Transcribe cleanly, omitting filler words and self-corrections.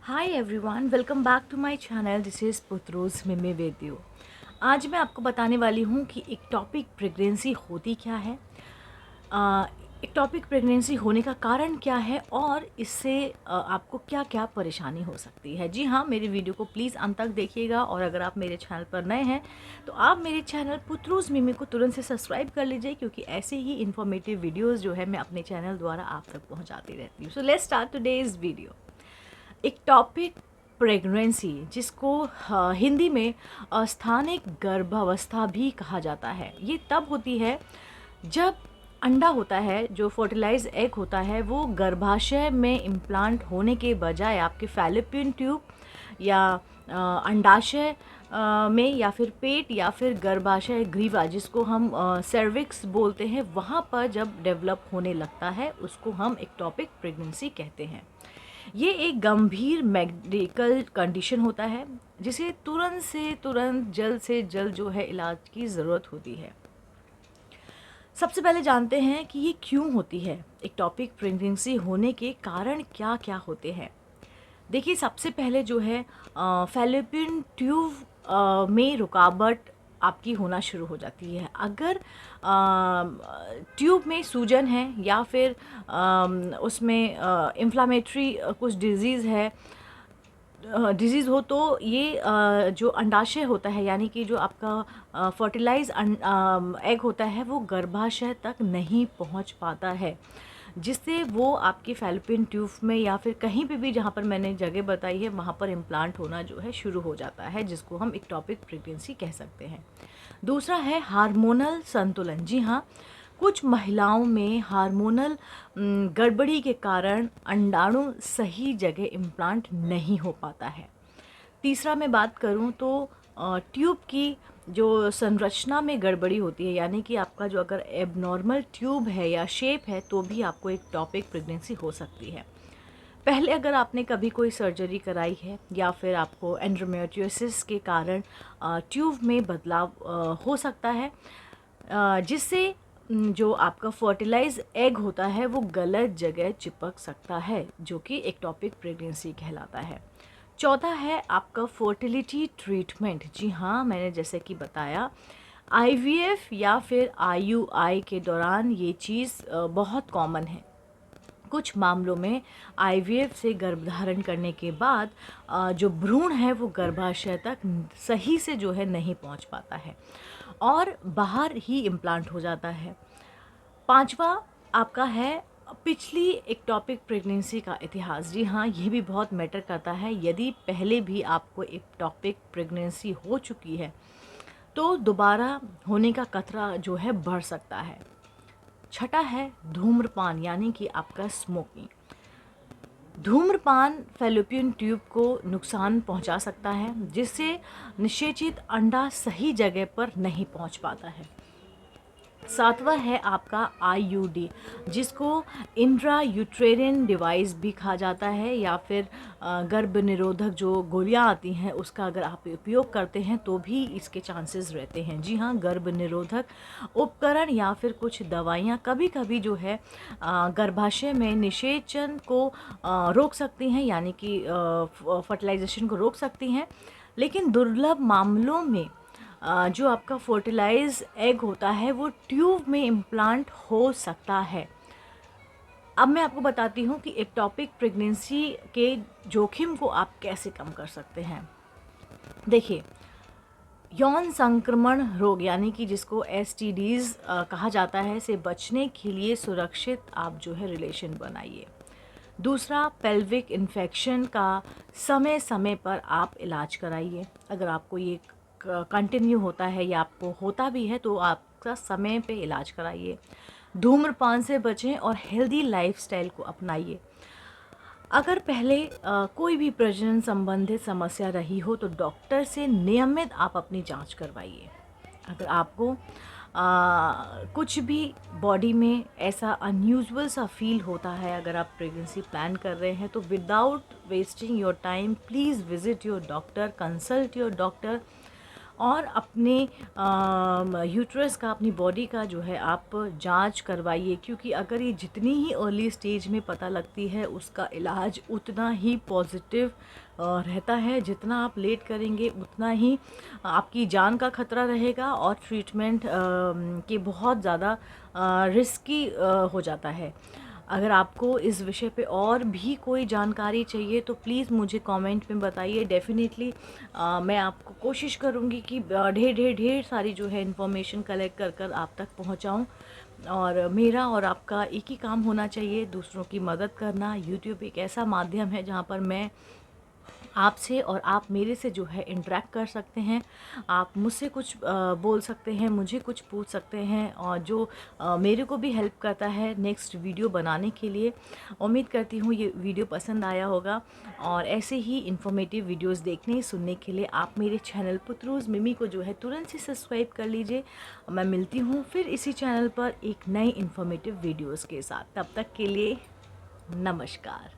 Hi everyone, welcome back to my channel. This is पुत्रोज मिमी वेद्यू। आज मैं आपको बताने वाली हूँ कि एक टॉपिक प्रेगनेंसी होती क्या है, अ, एक टॉपिक प्रेगनेंसी होने का कारण क्या है और इससे आपको क्या क्या परेशानी हो सकती है। जी हाँ, मेरी वीडियो को प्लीज़ अंत तक देखिएगा और अगर आप मेरे चैनल पर नए हैं तो आप मेरे चैनल पुत्रोज मिमी को तुरंत से सब्सक्राइब कर लीजिए, क्योंकि ऐसे ही इन्फॉर्मेटिव वीडियोज़ जो है मैं अपने चैनल द्वारा आप तक पहुँचाती रहती हूँ। So let's start today's video. एक टॉपिक प्रेगनेंसी, जिसको हिंदी में स्थानिक गर्भावस्था भी कहा जाता है, ये तब होती है जब अंडा होता है, जो फर्टिलाइज एग होता है, वो गर्भाशय में इम्प्लांट होने के बजाय आपके फैलोपियन ट्यूब या अंडाशय में या फिर पेट या फिर गर्भाशय ग्रीवा, जिसको हम सर्विक्स बोलते हैं, वहाँ पर जब डेवलप होने लगता है, उसको हम एक्टोपिक प्रेगनेंसी कहते हैं। ये एक गंभीर मेडिकल कंडीशन होता है जिसे तुरंत से तुरंत, जल्द से जल्द जो है इलाज की ज़रूरत होती है। सबसे पहले जानते हैं कि ये क्यों होती है, एक्टोपिक प्रेगनेंसी होने के कारण क्या क्या होते हैं। देखिए, सबसे पहले जो है फैलोपियन ट्यूब में रुकावट आपकी होना शुरू हो जाती है। अगर ट्यूब में सूजन है या फिर उसमें इन्फ्लामेटरी कुछ डिज़ीज़ हो, तो ये जो अंडाशय होता है, यानी कि जो आपका फर्टिलाइज एग होता है, वो गर्भाशय तक नहीं पहुंच पाता है, जिससे वो आपके फैलोपियन ट्यूब में या फिर कहीं पे भी जहाँ पर मैंने जगह बताई है वहाँ पर इम्प्लांट होना जो है शुरू हो जाता है, जिसको हम एक्टोपिक प्रेगनेंसी कह सकते हैं। दूसरा है हार्मोनल संतुलन। जी हाँ, कुछ महिलाओं में हार्मोनल गड़बड़ी के कारण अंडाणु सही जगह इम्प्लांट नहीं हो पाता है। तीसरा मैं बात करूं तो ट्यूब की जो संरचना में गड़बड़ी होती है, यानी कि आपका जो अगर एबनॉर्मल ट्यूब है या शेप है, तो भी आपको एक टॉपिक प्रेगनेंसी हो सकती है। पहले अगर आपने कभी कोई सर्जरी कराई है या फिर आपको एंड्रोमेट्रियोसिस के कारण ट्यूब में बदलाव हो सकता है, जिससे जो आपका फर्टिलाइज एग होता है वो गलत जगह चिपक सकता है, जो कि एक्टोपिक प्रेगनेंसी कहलाता है। चौथा है आपका फर्टिलिटी ट्रीटमेंट। जी हाँ, मैंने जैसे कि बताया, आईवीएफ या फिर आईयूआई के दौरान ये चीज़ बहुत कॉमन है। कुछ मामलों में आईवीएफ से गर्भधारण करने के बाद जो भ्रूण है वो गर्भाशय तक सही से जो है नहीं पहुंच पाता है और बाहर ही इम्प्लांट हो जाता है। पांचवा आपका है पिछली एक्टोपिक प्रेगनेंसी का इतिहास। जी हाँ, ये भी बहुत मैटर करता है। यदि पहले भी आपको एक्टोपिक प्रेगनेंसी हो चुकी है तो दोबारा होने का खतरा जो है बढ़ सकता है। छठा है धूम्रपान, यानी कि आपका स्मोकिंग। धूम्रपान फैलोपियन ट्यूब को नुकसान पहुंचा सकता है, जिससे निषेचित अंडा सही जगह पर नहीं पहुंच पाता है। सातवां है आपका आईयूडी, जिसको इंट्रा यूट्रेरियन डिवाइस भी कहा जाता है, या फिर गर्भ निरोधक जो गोलियां आती हैं उसका अगर आप उपयोग करते हैं तो भी इसके चांसेस रहते हैं। जी हाँ, गर्भ निरोधक उपकरण या फिर कुछ दवाइयाँ कभी कभी जो है गर्भाशय में निषेचन को रोक सकती हैं, यानी कि फर्टिलाइजेशन को रोक सकती हैं। लेकिन दुर्लभ मामलों में जो आपका फर्टिलाइज एग होता है वो ट्यूब में इम्प्लांट हो सकता है। अब मैं आपको बताती हूँ कि एक्टोपिक प्रेगनेंसी के जोखिम को आप कैसे कम कर सकते हैं। देखिए, यौन संक्रमण रोग, यानी कि जिसको एसटीडीज़ कहा जाता है, से बचने के लिए सुरक्षित आप जो है रिलेशन बनाइए। दूसरा, पेल्विक इन्फेक्शन का समय समय पर आप इलाज कराइए। अगर आपको ये कंटिन्यू होता है या आपको होता भी है तो आपका समय पे इलाज कराइए। धूम्रपान से बचें और हेल्दी लाइफस्टाइल को अपनाइए। अगर पहले कोई भी प्रजनन संबंधित समस्या रही हो तो डॉक्टर से नियमित आप अपनी जांच करवाइए। अगर आपको कुछ भी बॉडी में ऐसा अनयूजुअल सा फील होता है, अगर आप प्रेगनेंसी प्लान कर रहे हैं, तो without wasting your time please visit your doctor, consult your doctor. और अपने यूट्रस का, अपनी बॉडी का जो है आप जांच करवाइए, क्योंकि अगर ये जितनी ही अर्ली स्टेज में पता लगती है उसका इलाज उतना ही पॉजिटिव रहता है। जितना आप लेट करेंगे उतना ही आपकी जान का खतरा रहेगा और ट्रीटमेंट के बहुत ज़्यादा रिस्की हो जाता है। अगर आपको इस विषय पे और भी कोई जानकारी चाहिए तो प्लीज़ मुझे कमेंट में बताइए। डेफ़िनेटली मैं आपको कोशिश करूँगी कि ढेर ढेर ढेर सारी जो है इन्फॉर्मेशन कलेक्ट कर कर आप तक पहुँचाऊँ। और मेरा और आपका एक ही काम होना चाहिए, दूसरों की मदद करना। यूट्यूब एक ऐसा माध्यम है जहाँ पर मैं आपसे और आप मेरे से जो है इंटरेक्ट कर सकते हैं। आप मुझसे कुछ बोल सकते हैं, मुझे कुछ पूछ सकते हैं, और जो मेरे को भी हेल्प करता है नेक्स्ट वीडियो बनाने के लिए। उम्मीद करती हूँ ये वीडियो पसंद आया होगा, और ऐसे ही इन्फॉर्मेटिव वीडियोस देखने सुनने के लिए आप मेरे चैनल पुत्रूज़ मिमी को जो है तुरंत से सब्सक्राइब कर लीजिए। मैं मिलती हूँ फिर इसी चैनल पर एक नई इन्फॉर्मेटिव वीडियोज़ के साथ। तब तक के लिए नमस्कार।